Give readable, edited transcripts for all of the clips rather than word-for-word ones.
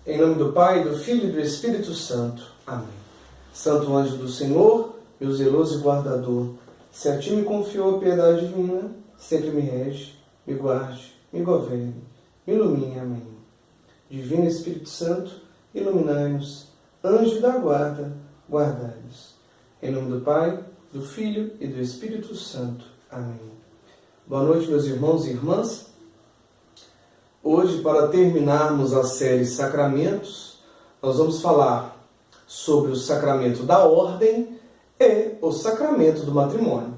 Em nome do Pai, do Filho e do Espírito Santo. Amém. Santo anjo do Senhor, meu zeloso guardador, se a ti me confiou a piedade divina, sempre me rege, me guarde, me governe, me ilumine. Amém. Divino Espírito Santo, iluminai-nos. Anjo da guarda, guardai-nos. Em nome do Pai, do Filho e do Espírito Santo. Amém. Boa noite, meus irmãos e irmãs. Hoje, para terminarmos a série Sacramentos, nós vamos falar sobre o sacramento da ordem e o sacramento do matrimônio.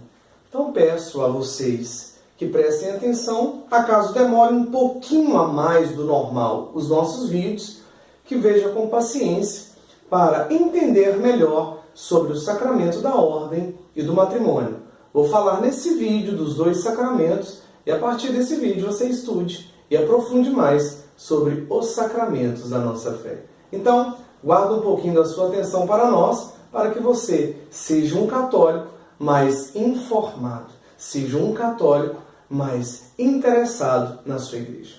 Então peço a vocês que prestem atenção, acaso demore um pouquinho a mais do normal os nossos vídeos, que vejam com paciência para entender melhor sobre o sacramento da ordem e do matrimônio. Vou falar nesse vídeo dos dois sacramentos e a partir desse vídeo você estude e aprofunde mais sobre os sacramentos da nossa fé. Então, guarda um pouquinho da sua atenção para nós, para que você seja um católico mais informado, seja um católico mais interessado na sua igreja.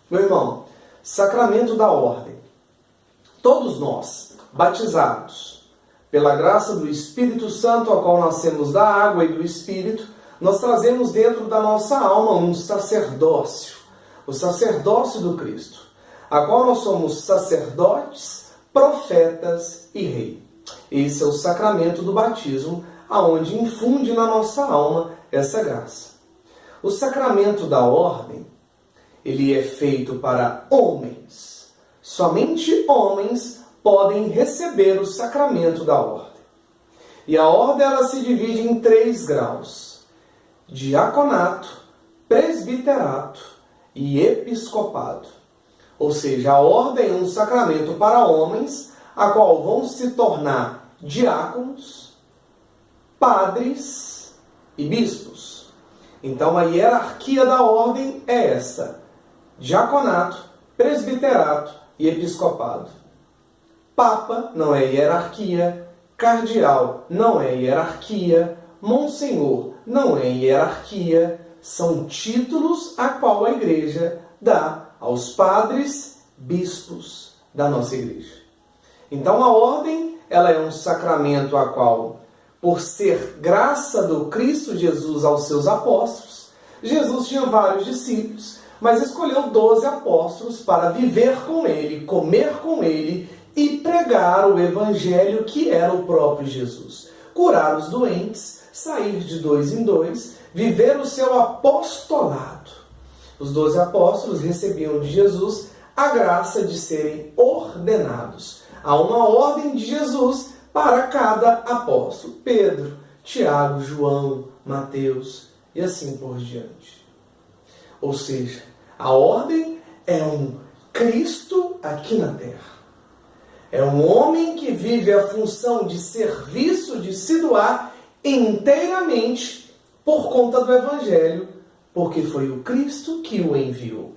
Meu irmão, sacramento da ordem. Todos nós, batizados pela graça do Espírito Santo, ao qual nascemos da água e do Espírito, nós trazemos dentro da nossa alma um sacerdócio, o sacerdócio do Cristo, a qual nós somos sacerdotes, profetas e rei. Esse é o sacramento do batismo, aonde infunde na nossa alma essa graça. O sacramento da ordem, ele é feito para homens. Somente homens podem receber o sacramento da ordem. E a ordem ela se divide em 3 graus: diaconato, presbiterato e episcopado. Ou seja, a ordem é um sacramento para homens, a qual vão se tornar diáconos, padres e bispos. Então a hierarquia da ordem é esta: diaconato, presbiterato e episcopado. Papa não é hierarquia, cardeal não é hierarquia, monsenhor não é hierarquia. São títulos a qual a igreja dá aos padres, bispos da nossa igreja. Então a ordem, ela é um sacramento a qual, por ser graça do Cristo Jesus aos seus apóstolos, Jesus tinha vários discípulos, mas escolheu 12 apóstolos para viver com ele, comer com ele e pregar o evangelho que era o próprio Jesus. Curar os doentes, sair de 2 em 2, viver o seu apostolado. Os 12 apóstolos recebiam de Jesus a graça de serem ordenados. Há uma ordem de Jesus para cada apóstolo: Pedro, Tiago, João, Mateus e assim por diante. Ou seja, a ordem é um Cristo aqui na terra. É um homem que vive a função de serviço, de se doar inteiramente por conta do Evangelho, porque foi o Cristo que o enviou.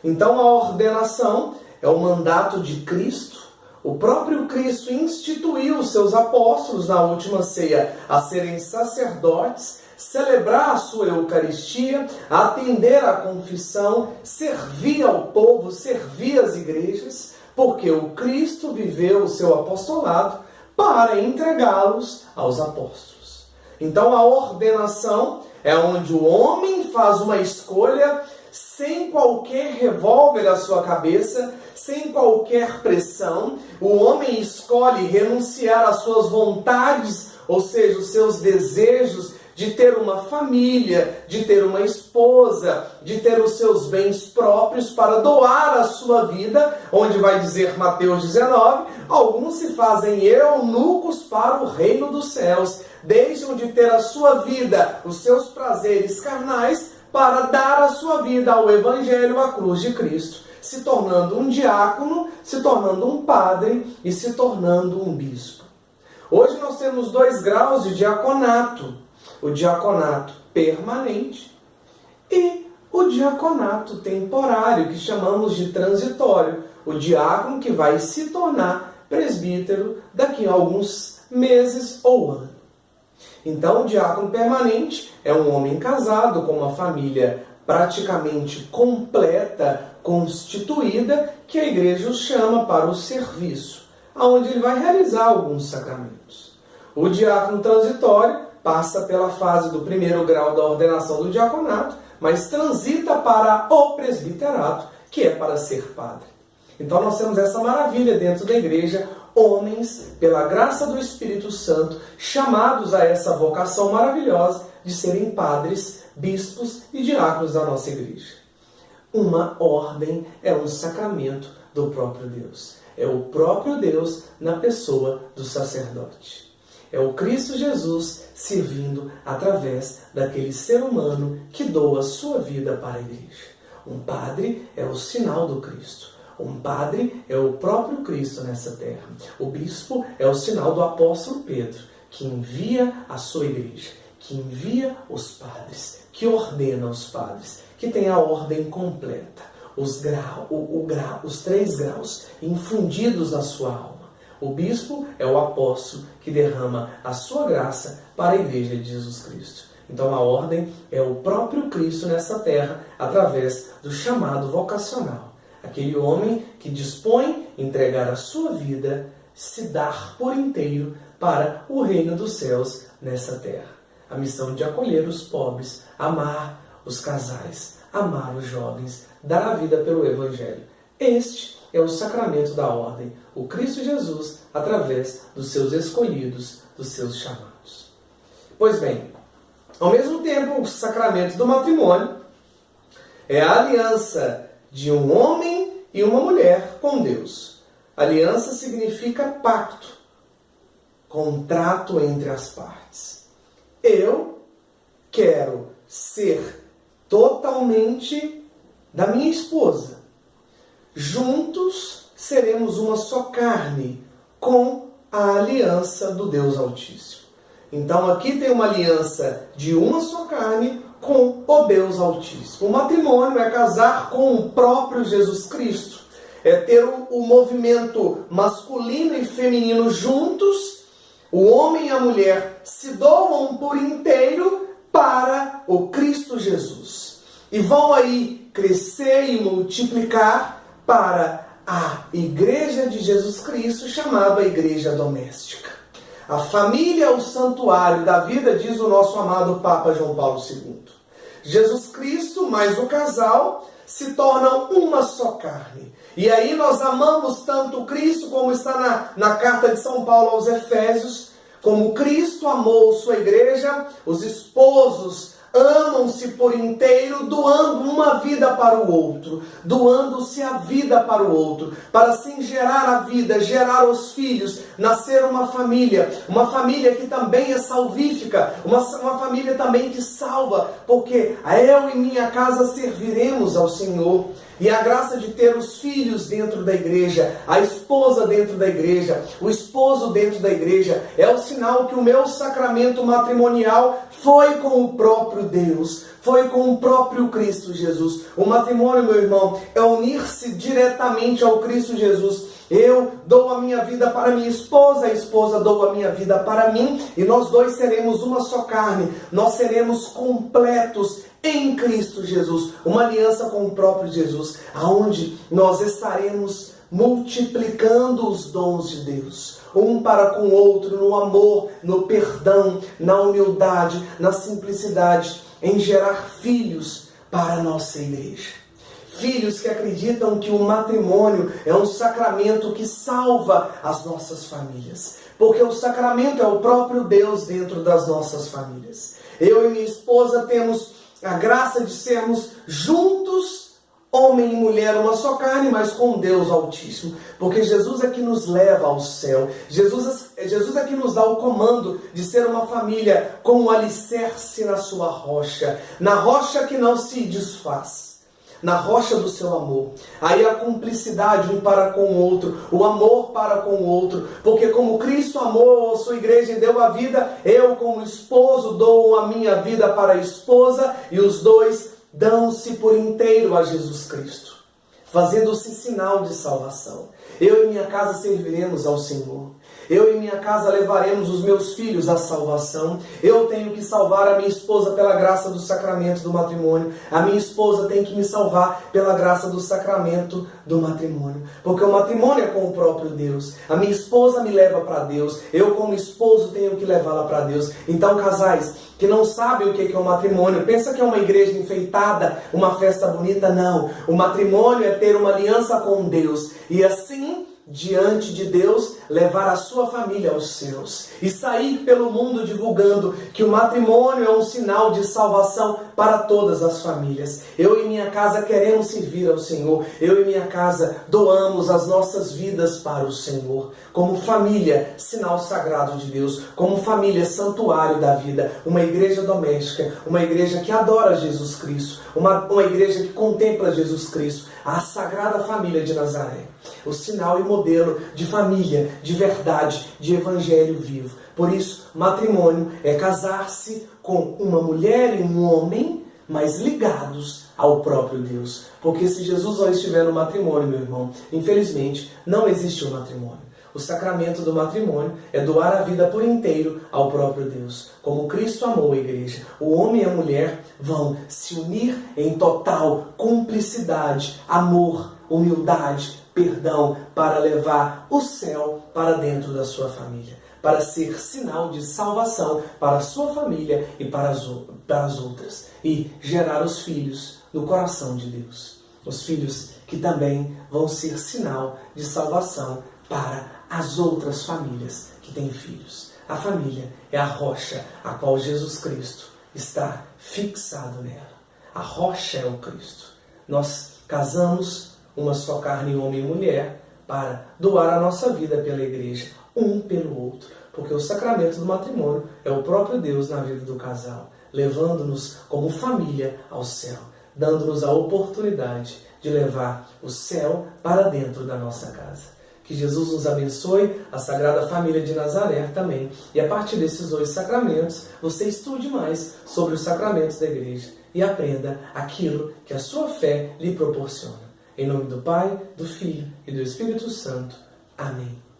Então a ordenação é o mandato de Cristo. O próprio Cristo instituiu os seus apóstolos na última ceia a serem sacerdotes, celebrar a sua Eucaristia, atender à confissão, servir ao povo, servir as igrejas, porque o Cristo viveu o seu apostolado para entregá-los aos apóstolos. Então a ordenação é onde o homem faz uma escolha sem qualquer revólver à sua cabeça, sem qualquer pressão. O homem escolhe renunciar às suas vontades, ou seja, os seus desejos de ter uma família, de ter uma esposa, de ter os seus bens próprios para doar a sua vida, onde vai dizer Mateus 19, alguns se fazem eunucos para o reino dos céus, deixam de ter a sua vida, os seus prazeres carnais, para dar a sua vida ao Evangelho, à cruz de Cristo, se tornando um diácono, se tornando um padre e se tornando um bispo. Hoje nós temos 2 graus de diaconato: o diaconato permanente e o diaconato temporário, que chamamos de transitório. O diácono que vai se tornar presbítero daqui a alguns meses ou anos. Então, o diácono permanente é um homem casado com uma família praticamente completa, constituída que a igreja o chama para o serviço, onde ele vai realizar alguns sacramentos. O diácono transitório passa pela fase do primeiro grau da ordenação do diaconato, mas transita para o presbiterato, que é para ser padre. Então nós temos essa maravilha dentro da igreja, homens, pela graça do Espírito Santo, chamados a essa vocação maravilhosa de serem padres, bispos e diáconos da nossa igreja. Uma ordem é um sacramento do próprio Deus. É o próprio Deus na pessoa do sacerdote. É o Cristo Jesus servindo através daquele ser humano que doa sua vida para a igreja. Um padre é o sinal do Cristo. Um padre é o próprio Cristo nessa terra. O bispo é o sinal do apóstolo Pedro, que envia a sua igreja, que envia os padres, que ordena os padres, que tem a ordem completa, os 3 graus infundidos na sua alma. O bispo é o apóstolo que derrama a sua graça para a igreja de Jesus Cristo. Então a ordem é o próprio Cristo nessa terra através do chamado vocacional. Aquele homem que dispõe entregar a sua vida, se dar por inteiro para o reino dos céus nessa terra. A missão de acolher os pobres, amar os casais, amar os jovens, dar a vida pelo Evangelho. Este é o sacramento da ordem, o Cristo Jesus, através dos seus escolhidos, dos seus chamados. Pois bem, ao mesmo tempo, o sacramento do matrimônio é a aliança de um homem e uma mulher com Deus. Aliança significa pacto, contrato entre as partes. Eu quero ser totalmente da minha esposa. Juntos seremos uma só carne com a aliança do Deus Altíssimo. Então aqui tem uma aliança de uma só carne com o Deus Altíssimo. O matrimônio é casar com o próprio Jesus Cristo. É ter o movimento masculino e feminino juntos. O homem e a mulher se doam por inteiro para o Cristo Jesus. E vão aí crescer e multiplicar para a Igreja de Jesus Cristo, chamada Igreja Doméstica. A família é o santuário da vida, diz o nosso amado Papa João Paulo II. Jesus Cristo mais o casal se tornam uma só carne. E aí nós amamos tanto Cristo, como está na carta de São Paulo aos Efésios, como Cristo amou sua igreja, os esposos amam-se por inteiro, doando uma vida para o outro, doando-se a vida para o outro, para assim gerar a vida, gerar os filhos, nascer uma família que também é salvífica, uma família também que salva, porque eu e minha casa serviremos ao Senhor. E a graça de ter os filhos dentro da igreja, a esposa dentro da igreja, o esposo dentro da igreja, é o sinal que o meu sacramento matrimonial foi com o próprio Deus, foi com o próprio Cristo Jesus. O matrimônio, meu irmão, é unir-se diretamente ao Cristo Jesus. Eu dou a minha vida para minha esposa, a esposa dou a minha vida para mim, e nós dois seremos uma só carne, nós seremos completos em Cristo Jesus, uma aliança com o próprio Jesus, aonde nós estaremos multiplicando os dons de Deus, um para com o outro, no amor, no perdão, na humildade, na simplicidade, em gerar filhos para a nossa igreja. Filhos que acreditam que o matrimônio é um sacramento que salva as nossas famílias. Porque o sacramento é o próprio Deus dentro das nossas famílias. Eu e minha esposa temos a graça de sermos juntos, homem e mulher, uma só carne, mas com Deus Altíssimo. Porque Jesus é que nos leva ao céu. Jesus é que nos dá o comando de ser uma família com um alicerce na sua rocha. Na rocha que não se desfaz. Na rocha do seu amor. Aí a cumplicidade um para com o outro, o amor para com o outro, porque como Cristo amou a sua igreja e deu a vida, eu como esposo dou a minha vida para a esposa, e os dois dão-se por inteiro a Jesus Cristo, fazendo-se sinal de salvação. Eu e minha casa serviremos ao Senhor. Eu e minha casa levaremos os meus filhos à salvação. Eu tenho que salvar a minha esposa pela graça do sacramento do matrimônio. A minha esposa tem que me salvar pela graça do sacramento do matrimônio. Porque o matrimônio é com o próprio Deus. A minha esposa me leva para Deus. Eu, como esposo, tenho que levá-la para Deus. Então, casais que não sabem o que é o matrimônio, pensa que é uma igreja enfeitada, uma festa bonita. Não. O matrimônio é ter uma aliança com Deus. E assim, diante de Deus, levar a sua família aos céus e sair pelo mundo divulgando que o matrimônio é um sinal de salvação para todas as famílias. Eu e minha casa queremos servir ao Senhor. Eu e minha casa doamos as nossas vidas para o Senhor. Como família, sinal sagrado de Deus. Como família, santuário da vida. Uma igreja doméstica. Uma igreja que adora Jesus Cristo. Uma igreja que contempla Jesus Cristo. A Sagrada Família de Nazaré. O sinal e modelo de família, de verdade, de evangelho vivo. Por isso, matrimônio é casar-se com uma mulher e um homem, mas ligados ao próprio Deus. Porque se Jesus só estiver no matrimônio, meu irmão, infelizmente, não existe o matrimônio. O sacramento do matrimônio é doar a vida por inteiro ao próprio Deus. Como Cristo amou a igreja, o homem e a mulher vão se unir em total cumplicidade, amor, humildade, perdão, para levar o céu para dentro da sua família, para ser sinal de salvação para a sua família e para as outras, e gerar os filhos no coração de Deus. Os filhos que também vão ser sinal de salvação para as outras famílias que têm filhos. A família é a rocha a qual Jesus Cristo está fixado nela. A rocha é o Cristo. Nós casamos uma só carne, homem e mulher, para doar a nossa vida pela igreja, um pelo outro. Porque o sacramento do matrimônio é o próprio Deus na vida do casal, levando-nos como família ao céu, dando-nos a oportunidade de levar o céu para dentro da nossa casa. Que Jesus nos abençoe, a Sagrada Família de Nazaré também. E a partir desses dois sacramentos, você estude mais sobre os sacramentos da igreja e aprenda aquilo que a sua fé lhe proporciona. Em nome do Pai, do Filho e do Espírito Santo. Amém.